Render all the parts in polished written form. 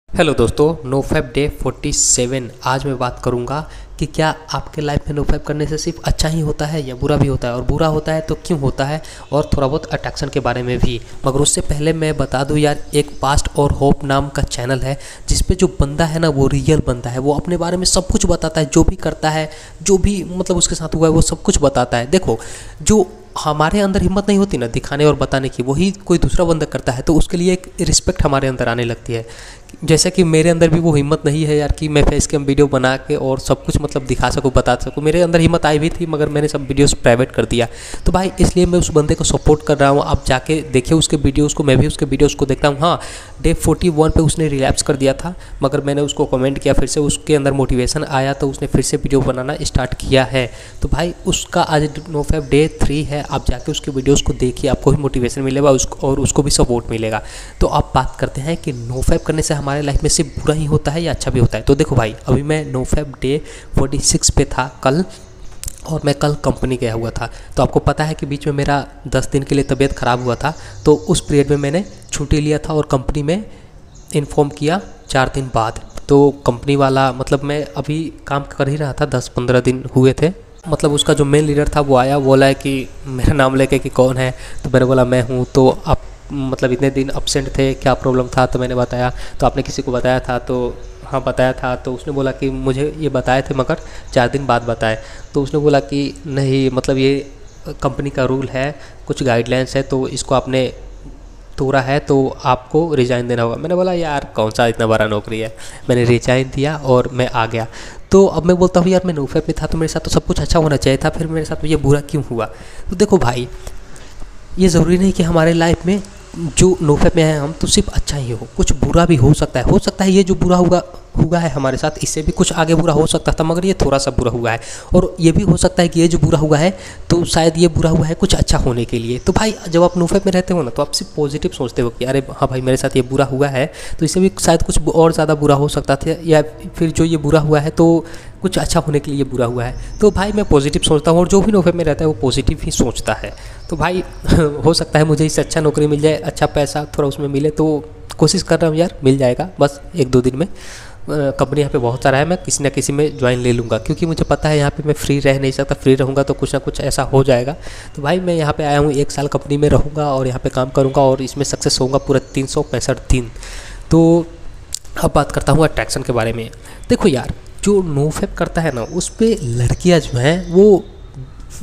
Hello दोस्तों, NoFap day 47। आज मैं बात करूंगा कि क्या आपके लाइफ में नोफैप करने से सिर्फ अच्छा ही होता है या बुरा भी होता है, और बुरा होता है तो क्यों होता है, और थोड़ा बहुत अट्रैक्शन के बारे में भी। मगर उससे पहले मैं बता दूं यार, एक पास्ट और होप नाम का चैनल है जिस पे जो बंदा है ना वो रियल बंदा है। वो अपने बारे में सब कुछ बताता है, जो भी करता है, जो भी मतलब उसके साथ हुआ है वो सब कुछ बताता है। देखो, जो हमारे अंदर हिम्मत नहीं होती ना दिखाने और बताने की, वही कोई दूसरा बंदा करता है तो उसके लिए एक रिस्पेक्ट हमारे अंदर आने लगती है। जैसे कि मेरे अंदर भी वो हिम्मत नहीं है यार कि मैं फेस कैम वीडियो बना के और सब कुछ मतलब दिखा सकूँ, बता सकूँ। मेरे अंदर हिम्मत आई भी थी मगर मैंने सब वीडियोस प्राइवेट कर दिया। तो भाई इसलिए मैं उस बंदे को सपोर्ट कर रहा हूँ। आप जाके देखिए उसके वीडियोज़ को, मैं भी उसके वीडियोज़ को देखता हूँ। हाँ, डे 41 पे उसने रिलैप्स कर दिया था, मगर मैंने उसको कमेंट किया, फिर से उसके अंदर मोटिवेशन आया तो उसने फिर से वीडियो बनाना स्टार्ट किया है। तो भाई उसका आज नोफैप डे 3 है। आप जाके उसके वीडियोज़ को देखिए, आपको भी मोटिवेशन मिलेगा और उसको भी सपोर्ट मिलेगा। तो आप बात करते हैं कि नोफैप करने से हमारे लाइफ में सिर्फ बुरा ही होता है या अच्छा भी होता है। तो देखो भाई, अभी मैं नोफैप डे 46 पे था कल, और मैं कल कंपनी गया हुआ था। तो आपको पता है कि बीच में मेरा 10 दिन के लिए तबीयत ख़राब हुआ था, तो उस पीरियड में मैंने छुट्टी लिया था और कंपनी में इन्फॉर्म किया 4 दिन बाद। तो कंपनी वाला मतलब मैं अभी काम कर ही रहा था, 10-15 दिन हुए थे। मतलब उसका जो मेन लीडर था वो आया, बोला है कि मेरा नाम लेके कि कौन है। तो मैंने बोला मैं हूँ। तो आप मतलब इतने दिन अब्सेंट थे, क्या प्रॉब्लम था? तो मैंने बताया। तो आपने किसी को बताया था? तो हाँ बताया था। तो उसने बोला कि मुझे ये बताए थे मगर 4 दिन बाद बताए। तो उसने बोला कि नहीं, मतलब ये कंपनी का रूल है, कुछ गाइडलाइंस है, तो इसको आपने तोड़ा है तो आपको रिज़ाइन देना होगा। मैंने बोला यार कौन सा इतना बड़ा नौकरी है। मैंने रिज़ाइन दिया और मैं आ गया। तो अब मैं बोलता हूँ यार, मैं नोफैप में था तो मेरे साथ तो सब कुछ अच्छा होना चाहिए था, फिर मेरे साथ ये बुरा क्यों हुआ? तो देखो भाई, ये ज़रूरी नहीं कि हमारे लाइफ में जो नोफैप में है हम तो सिर्फ अच्छा ही हो, कुछ बुरा भी हो सकता है। ये जो बुरा हुआ है हमारे साथ, इससे भी कुछ आगे बुरा हो सकता था, मगर ये थोड़ा सा बुरा हुआ है। और ये भी हो सकता है कि ये जो बुरा हुआ है तो शायद ये बुरा हुआ है कुछ अच्छा होने के लिए। तो भाई जब आप नोफैप में रहते हो ना, तो आप सिर्फ पॉजिटिव सोचते हो कि अरे हाँ भाई मेरे साथ ये बुरा हुआ है तो इससे भी शायद कुछ और ज़्यादा बुरा हो सकता था, या फिर जो ये बुरा हुआ है तो कुछ अच्छा होने के लिए बुरा हुआ है। तो भाई मैं पॉजिटिव सोचता हूँ, और जो भी नोफैप में रहता है वो पॉजिटिव ही सोचता है। तो भाई हो सकता है मुझे इससे अच्छा नौकरी मिल जाए, अच्छा पैसा थोड़ा उसमें मिले, तो कोशिश कर रहा हूँ यार मिल जाएगा बस 1-2 दिन में। कंपनी यहाँ पे बहुत सारा है, मैं किसी न किसी में ज्वाइन ले लूँगा, क्योंकि मुझे पता है यहाँ पे मैं फ्री रह नहीं सकता। फ्री रहूँगा तो कुछ ना कुछ ऐसा हो जाएगा। तो भाई मैं यहाँ पे आया हूँ, 1 साल कंपनी में रहूँगा और यहाँ पे काम करूँगा और इसमें सक्सेस होऊंगा पूरा 365 दिन। तो अब बात करता हूँ अट्रैक्शन के बारे में। देखो यार, जो नोफैप करता है ना उस पर लड़कियाँ जो हैं वो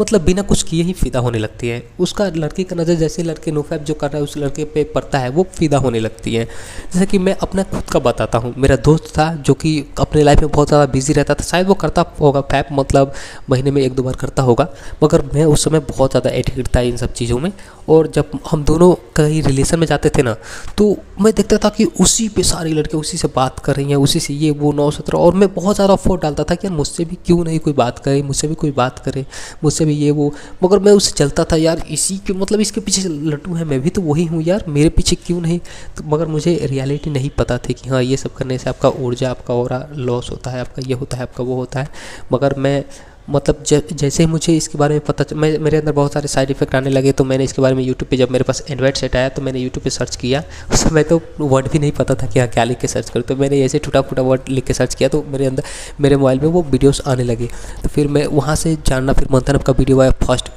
मतलब बिना कुछ किए ही फ़िदा होने लगती है। उसका लड़की का नज़र जैसे लड़के नोफैप जो कर रहा है उस लड़के पे पड़ता है, वो फ़िदा होने लगती है। जैसे कि मैं अपना खुद का बताता हूँ। मेरा दोस्त था जो कि अपने लाइफ में बहुत ज़्यादा बिजी रहता था, शायद वो करता होगा फैप, मतलब महीने में 1-2 बार करता होगा, मगर मैं उस समय बहुत ज़्यादा एडिक्ट था इन सब चीज़ों में। और जब हम दोनों कहीं रिलेशन में जाते थे ना, तो मैं देखता था कि उसी पे सारी लड़कियाँ उसी से बात कर रही हैं, उसी से ये वो 9-17, और मैं बहुत ज़्यादा एफर्ट डालता था कि यार मुझसे भी क्यों नहीं कोई बात करे, मुझसे भी कोई बात करे, मुझसे भी ये वो। मगर मैं उससे चलता था यार, इसी के मतलब इसके पीछे लट्टू है, मैं भी तो वही हूँ यार, मेरे पीछे क्यों नहीं? तो मगर मुझे रियलिटी नहीं पता थी कि हाँ ये सब करने से आपका ऊर्जा, आपका ऑरा लॉस होता है, आपका ये होता है, आपका वो होता है। मगर मैं मतलब जैसे ही मुझे इसके बारे में मेरे अंदर बहुत सारे साइड इफेक्ट आने लगे, तो मैंने इसके बारे में यूट्यूब पे, जब मेरे पास एंड्रॉइड सेट आया तो मैंने यूट्यूब पे सर्च किया। उस समय तो वर्ड भी नहीं पता था कि हाँ क्या लिख के सर्च करूँ, तो मैंने ऐसे टूटा फूटा वर्ड लिख के सर्च किया तो मेरे मोबाइल में वो वीडियोस आने लगे। तो फिर मैं वहाँ से जानना, फिर मंथन का वीडियो आया फर्स्ट।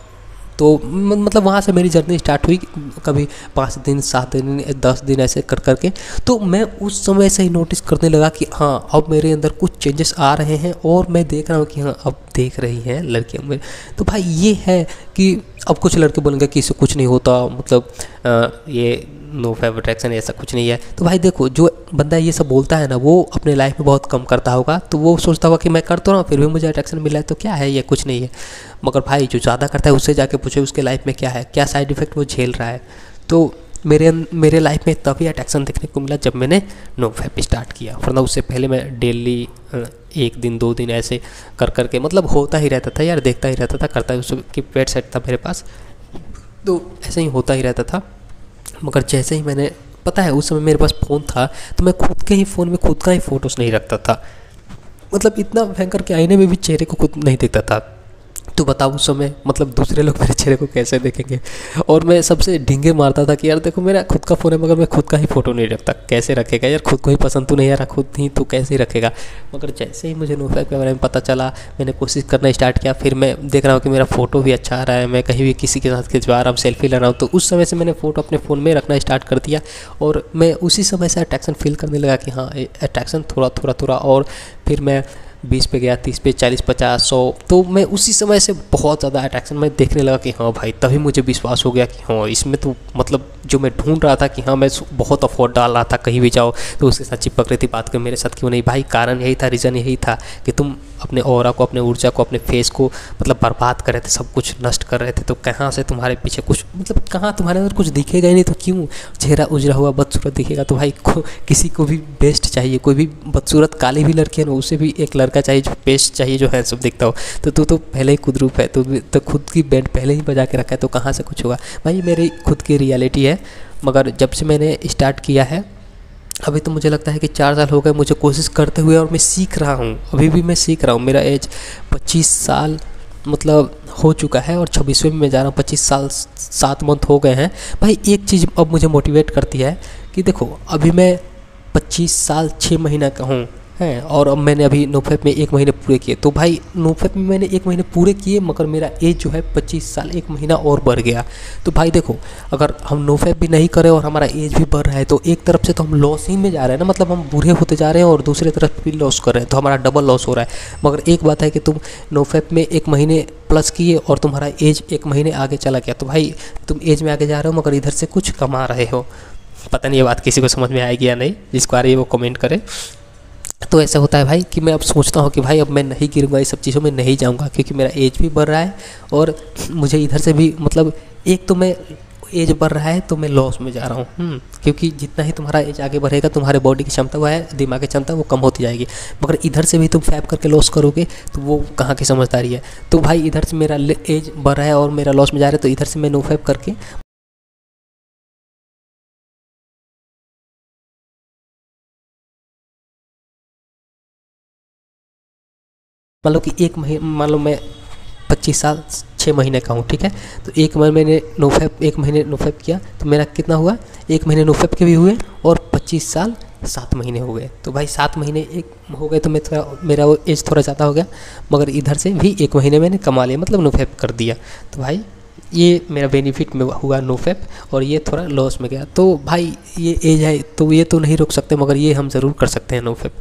तो मतलब वहाँ से मेरी जर्नी स्टार्ट हुई, कभी 5 दिन, 7 दिन, 10 दिन ऐसे कर करके। तो मैं उस समय से ही नोटिस करने लगा कि हाँ अब मेरे अंदर कुछ चेंजेस आ रहे हैं, और मैं देख रहा हूँ कि हाँ अब देख रही हैं लड़कियाँ मेरे। तो भाई ये है कि अब कुछ लड़के बोलेंगे कि इससे कुछ नहीं होता, मतलब ये नोफैप अट्रैक्शन ऐसा कुछ नहीं है। तो भाई देखो, जो बंदा ये सब बोलता है ना वो अपने लाइफ में बहुत कम करता होगा, तो वो सोचता होगा कि मैं कर तो रहा हूँ फिर भी मुझे अट्रैक्शन मिला है तो क्या है, ये कुछ नहीं है। मगर भाई जो ज़्यादा करता है उससे जाके पूछे उसके लाइफ में क्या है, क्या साइड इफ़ेक्ट वो झेल रहा है। तो मेरे लाइफ में तभी अट्रैक्शन देखने को मिला जब मैंने नोफैप स्टार्ट किया, वरना उससे पहले मैं डेली 1 दिन 2 दिन ऐसे कर करके मतलब होता ही रहता था यार, देखता ही रहता था, करता ही। उससे कि पेड सेट था मेरे पास, तो ऐसे ही होता ही रहता था। मगर जैसे ही मैंने, पता है उस समय मेरे पास फ़ोन था तो मैं खुद के ही फ़ोन में खुद का ही फ़ोटोज़ नहीं रखता था, मतलब इतना भयंकर के आईने में भी चेहरे को खुद नहीं देखता था। तो बताओ उस समय मतलब दूसरे लोग मेरे चेहरे को कैसे देखेंगे। और मैं सबसे ढींगे मारता था कि यार देखो मेरा खुद का फ़ोन है मगर मैं खुद का ही फ़ोटो नहीं रखता, कैसे रखेगा यार, खुद को ही पसंद तो नहीं आ रहा, खुद ही तो कैसे रखेगा। मगर जैसे ही मुझे NoFap के बारे में पता चला, मैंने कोशिश करना स्टार्ट किया, फिर मैं देख रहा हूँ कि मेरा फ़ोटो भी अच्छा आ रहा है, मैं कहीं भी किसी के साथ खिंचवा रहा हूँ, सेल्फी ले रहा हूँ, तो उस समय से मैंने फ़ोटो अपने फ़ोन में रखना स्टार्ट कर दिया। और मैं उसी समय से अट्रैक्शन फील करने लगा कि हाँ अट्रैक्शन थोड़ा और फिर मैं 20 पे गया, 30 पे, 40, 50, 100, तो मैं उसी समय से बहुत ज़्यादा अट्रैक्शन मैं देखने लगा कि हाँ भाई, तभी मुझे विश्वास हो गया कि हाँ इसमें तो मतलब जो मैं ढूंढ रहा था कि हाँ मैं बहुत अफोर्ड डाल रहा था, कहीं भी जाओ तो उसके साथ चिपक रही थी, बात कर मेरे साथ क्यों नहीं भाई। कारण यही था, रीज़न यही था कि तुम अपने ऑरा को, अपने ऊर्जा को, अपने फेस को मतलब बर्बाद कर रहे थे, सब कुछ नष्ट कर रहे थे। तो कहाँ से तुम्हारे पीछे कुछ मतलब कहाँ तुम्हारे अंदर कुछ दिखेगा ही नहीं, तो क्यों चेहरा उजरा हुआ बदसूरत दिखेगा। तो भाई किसी को भी बेस्ट चाहिए, कोई भी बदसूरत काली भी लड़की है ना, उसे भी एक लड़का चाहिए जो बेस्ट चाहिए, जो है सब दिखता हो। तो तू तो पहले ही खुदरूप है, तो खुद की बैंड पहले ही बजा के रखा है, तो कहाँ से कुछ होगा भाई। मेरी खुद की रियलिटी है। मगर जब से मैंने स्टार्ट किया है, अभी तो मुझे लगता है कि 4 साल हो गए मुझे कोशिश करते हुए, और मैं सीख रहा हूँ, अभी भी मैं सीख रहा हूँ। मेरा एज 25 साल मतलब हो चुका है और 26वें में मैं जा रहा हूँ, 25 साल 7 मंथ हो गए हैं। भाई एक चीज़ अब मुझे मोटिवेट करती है कि देखो अभी मैं 25 साल 6 महीना का हूँ हैं, और अब मैंने अभी NoFap में 1 महीने पूरे किए। तो भाई NoFap में मैंने 1 महीने पूरे किए, मगर मेरा एज जो है 25 साल 1 महीना और बढ़ गया। तो भाई देखो अगर हम NoFap भी नहीं करें और हमारा एज भी बढ़ रहा है, तो एक तरफ से तो हम लॉस ही में जा रहे हैं ना, मतलब हम बूढ़े होते जा रहे हैं, और दूसरी तरफ भी लॉस कर रहे हैं, तो हमारा डबल लॉस हो रहा है। मगर एक बात है कि तुम NoFap में 1 महीने प्लस किए और तुम्हारा एज 1 महीने आगे चला गया, तो भाई तुम एज में आगे जा रहे हो मगर इधर से कुछ कमा रहे हो। पता नहीं ये बात किसी को समझ में आएगी या नहीं, जिसको आ रही है वो कमेंट करे। तो ऐसा होता है भाई कि मैं अब सोचता हूँ कि भाई अब मैं नहीं गिरूंगा, इस सब चीज़ों में नहीं जाऊँगा, क्योंकि मेरा एज भी बढ़ रहा है और मुझे इधर से भी मतलब एक तो मैं एज बढ़ रहा है तो मैं लॉस में जा रहा हूँ। क्योंकि जितना ही तुम्हारा एज आगे बढ़ेगा, तुम्हारे बॉडी की क्षमता वो है, दिमाग की क्षमता वो कम होती जाएगी। मगर इधर से भी तुम फैप करके लॉस करोगे तो वो कहाँ की समझदारी है। तो भाई इधर से मेरा एज बढ़ रहा है और मेरा लॉस में जा रहा है, तो इधर से मैं NoFap करके मान लो मैं 25 साल 6 महीने का हूँ, ठीक है। तो 1 महीने NoFap किया तो मेरा कितना हुआ, 1 महीने NoFap के भी हुए और 25 साल 7 महीने हो गए। तो भाई 7 महीने एक हो गए तो मेरा वो एज थोड़ा ज़्यादा हो गया, मगर इधर से भी 1 महीने मैंने कमा लिया, मतलब NoFap कर दिया। तो भाई ये मेरा बेनिफिट में हुआ NoFap, और ये थोड़ा लॉस में गया। तो भाई ये एज है तो ये तो नहीं रोक सकते, मगर ये हम ज़रूर कर सकते हैं NoFap।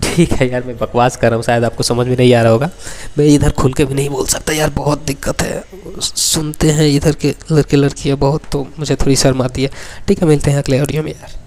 ठीक है यार, मैं बकवास कर रहा हूँ, शायद आपको समझ में नहीं आ रहा होगा। मैं इधर खुल के भी नहीं बोल सकता यार, बहुत दिक्कत है, सुनते हैं इधर के लड़के लड़कियाँ बहुत, तो मुझे थोड़ी शर्म आती है। ठीक है, मिलते हैं अगले ऑडियो में यार।